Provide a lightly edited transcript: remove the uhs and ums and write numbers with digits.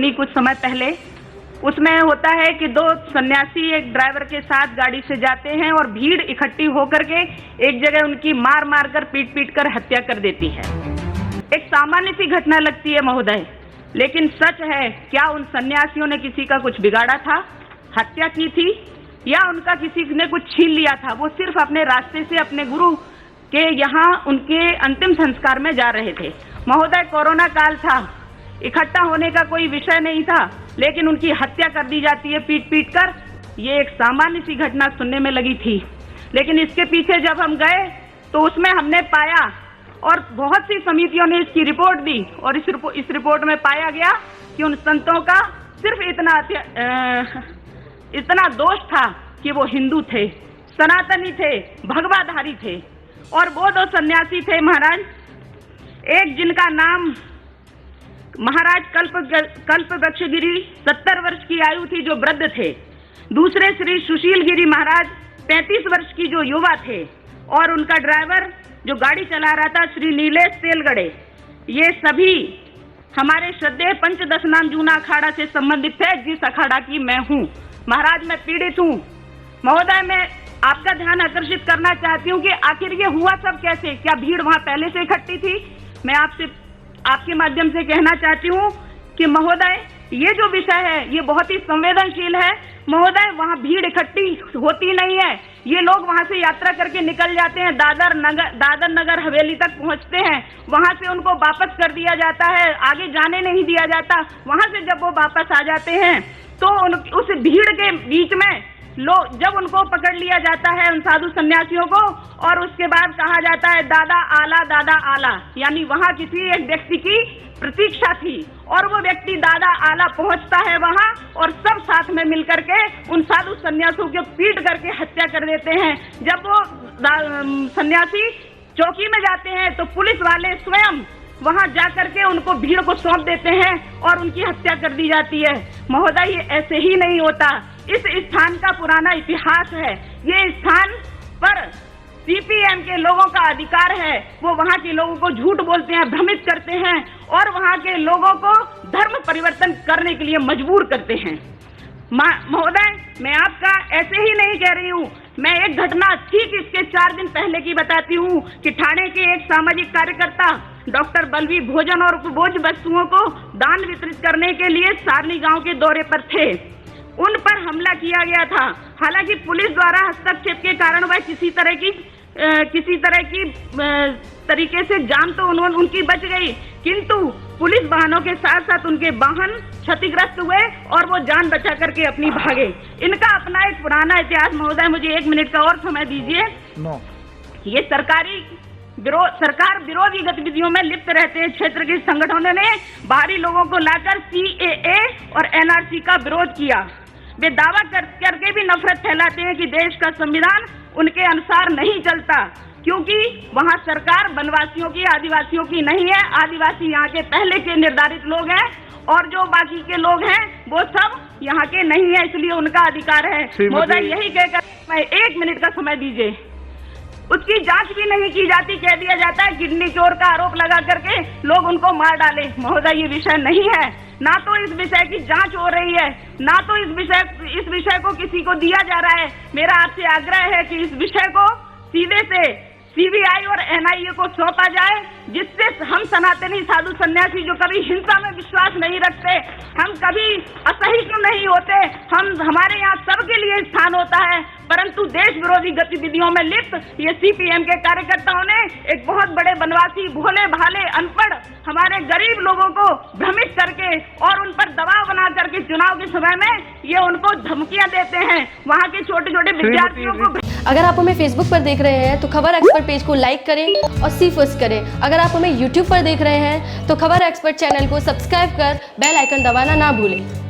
सुनी कुछ समय पहले। उसमें होता है कि दो सन्यासी एक ड्राइवर के साथ गाड़ी से जाते हैं और भीड़ इकट्ठी होकर के एक जगह उनकी मार मार कर पीट पीट कर हत्या कर देती है। एक सामान्य सी घटना लगती है महोदय, लेकिन सच है क्या उन सन्यासियों ने किसी का कुछ बिगाड़ा था, हत्या की थी, या उनका किसी ने कुछ छीन लिया था? वो सिर्फ अपने रास्ते से अपने गुरु के यहाँ उनके अंतिम संस्कार में जा रहे थे। महोदय, कोरोना काल था, इकट्ठा होने का कोई विषय नहीं था, लेकिन उनकी हत्या कर दी जाती है पीट पीट कर। ये एक सामान्य सी घटना सुनने में लगी थी, लेकिन इसके पीछे जब हम गए तो उसमें हमने पाया, और बहुत सी समितियों ने इसकी रिपोर्ट दी, और इस रिपोर्ट में पाया गया कि उन संतों का सिर्फ इतना दोष था कि वो हिंदू थे, सनातनी थे, भगवाधारी थे। और वो दो सन्यासी थे महाराज, एक जिनका नाम महाराज कल्प वृक्ष गिरी 70 वर्ष की आयु थी जो वृद्ध थे, दूसरे श्री सुशील गिरी महाराज 35 वर्ष की जो युवा थे, और उनका ड्राइवर जो गाड़ी चला रहा था श्री नीलेश तेलगड़े। ये सभी हमारे श्रद्धेय पंचदश नाम जूना अखाड़ा से संबंधित थे, जिस अखाड़ा की मैं हूँ। महाराज, मैं पीड़ित हूँ। महोदय, मैं आपका ध्यान आकर्षित करना चाहती हूँ कि आखिर ये हुआ सब कैसे? क्या भीड़ वहाँ पहले से इकट्ठी थी? मैं आपके माध्यम से कहना चाहती हूँ कि महोदय, ये जो विषय है ये बहुत ही संवेदनशील है। महोदय, वहाँ भीड़ इकट्ठी होती नहीं है, ये लोग वहाँ से यात्रा करके निकल जाते हैं, दादर नगर हवेली तक पहुँचते हैं, वहाँ से उनको वापस कर दिया जाता है, आगे जाने नहीं दिया जाता। वहाँ से जब वो वापस आ जाते हैं तो उस भीड़ के बीच में जब उनको पकड़ लिया जाता है उन साधु सन्यासियों को, और उसके बाद कहा जाता है दादा आला, यानी वहाँ किसी एक व्यक्ति की प्रतीक्षा थी, और वो व्यक्ति दादा आला पहुँचता है वहाँ, और सब साथ में मिलकर के उन साधु सन्यासियों को पीट करके हत्या कर देते हैं। जब वो सन्यासी चौकी में जाते हैं तो पुलिस वाले स्वयं वहां जाकर के उनको भीड़ को सौंप देते हैं और उनकी हत्या कर दी जाती है। महोदय, ये ऐसे ही नहीं होता, इस स्थान का पुराना इतिहास है। ये स्थान पर सीपीएम के लोगों का अधिकार है, वो वहाँ के लोगों को झूठ बोलते हैं, भ्रमित करते हैं, और वहाँ के लोगों को धर्म परिवर्तन करने के लिए मजबूर करते हैं। महोदय, मैं आपका ऐसे ही नहीं कह रही हूँ, मैं एक घटना ठीक इसके 4 दिन पहले की बताती हूँ कि ठाणे के एक सामाजिक कार्यकर्ता डॉक्टर बलवीर भोजन और उपभोज्य वस्तुओं को दान वितरित करने के लिए सारनी गांव के दौरे पर थे। उन पर हमला किया गया था। हालांकि पुलिस द्वारा हस्तक्षेप के कारण वह किसी तरह की तरीके से जान तो उनकी बच गई, किंतु पुलिस वाहनों के साथ साथ उनके वाहन क्षतिग्रस्त हुए और वो जान बचा करके अपनी भागे। इनका अपना एक पुराना इतिहास। महोदय, मुझे 1 मिनट का और समय दीजिए। ये सरकार विरोधी गतिविधियों में लिप्त रहते हैं क्षेत्र के संगठनों ने बाहरी लोगों को लाकर CAA और NRC का विरोध किया। वे दावा करके भी नफरत फैलाते हैं कि देश का संविधान उनके अनुसार नहीं चलता, क्योंकि वहाँ सरकार वनवासियों की, आदिवासियों की नहीं है। आदिवासी यहाँ के पहले के निर्धारित लोग हैं, और जो बाकी के लोग हैं वो सब यहाँ के नहीं है, इसलिए उनका अधिकार है। महोदय, यही कहकर मैं 1 मिनट का समय दीजिए। उसकी जांच भी नहीं की जाती, कह दिया जाता है किडनी चोर का आरोप लगा करके लोग उनको मार डाले। महोदय, ये विषय नहीं है, ना तो इस विषय की जांच हो रही है, ना तो इस विषय को किसी को दिया जा रहा है। मेरा आपसे आग्रह है कि इस विषय को सीधे से CBI और NIA को सौंपा जाए, जिससे हम सनातनी साधु सन्यासी जो कभी हिंसा में विश्वास नहीं रखते, हम कभी असहिष्णु नहीं होते, हमारे यहाँ सबके लिए स्थान होता है, परंतु देश विरोधी गतिविधियों में लिप्त ये CPM के कार्यकर्ताओं ने एक बहुत बड़े वनवासी, भोले भाले, अनपढ़ हमारे गरीब लोगों को भ्रमित करके और उन पर दबाव बना करके चुनाव के समय में ये उनको धमकियां देते हैं। वहाँ के छोटे छोटे विद्यार्थियों को। अगर आप हमें फेसबुक पर देख रहे हैं तो खबर एक्सपर्ट पेज को लाइक करें और सी फर्स्ट करें। अगर आप हमें यूट्यूब पर देख रहे हैं तो खबर एक्सपर्ट चैनल को सब्सक्राइब कर बेल आइकन दबाना ना भूलें।